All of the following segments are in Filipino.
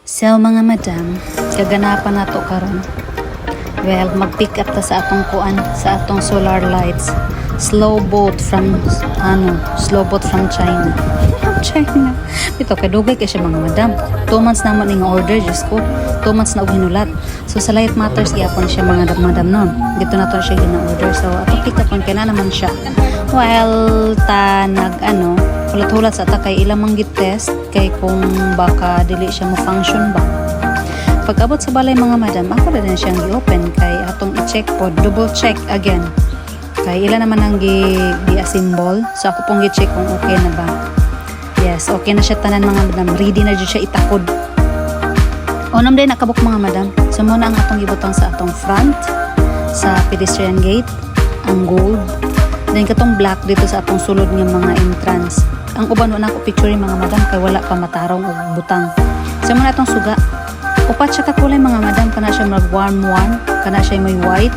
So mga madam, kaganapan na to karon. Well, mag-pick up ta sa atong kuan, sa atong solar lights. Slow boat from China. China. Ito kadugay kay siya mga madam. 2 months naman ning order, just ko. 2 months na og hinulat. So sa Light Matters gyapon siya mga madam noon. Dito na to siya gina-order. So ato pick up on kay na naman siya. While ta hulat-hulat sa ta kay ilang manggit test kay kung baka dili siya mo function ba. Pag-abot sa balay mga madam, ako na din siyang i-open kay atong i-check po, double check again. Kay ilan naman ang gi-assemble. So ako pong i-check kung okay na ba. Yes, okay na siya tanan mga madam. Ready na dyan siya itakod. Unam din nakabuk mga madam. So muna ang atong ibutang sa atong front, sa pedestrian gate, ang gold. Then katong black dito sa atong sulod ng mga entrance. Ang uban wala ko picture mga madam kay wala pa matarong og butang. So muna atong suga. Upat siya kakulay mga madam, kana siya mag warm one, kana siya may white.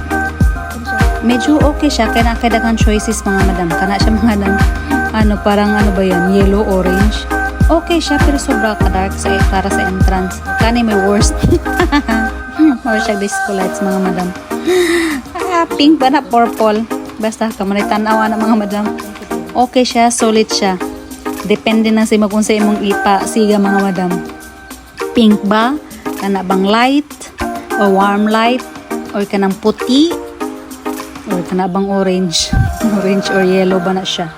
Medyo okay siya kaya nakadagan choices mga madam. Kana siya mga parang ba yan, yellow, orange. Okay siya pero sobra ka-dark para sa entrance. Kani may worst. More siya disco lights mga madam. Pink ba na purple? Basta kamanay tanawa na mga madam. Okay siya, solid siya. Depende na sa kung sa imong ipa siga mga madam. Pink ba? Kana bang light? O warm light? Or kanang puti? Or kana bang orange? Orange or yellow ba na siya?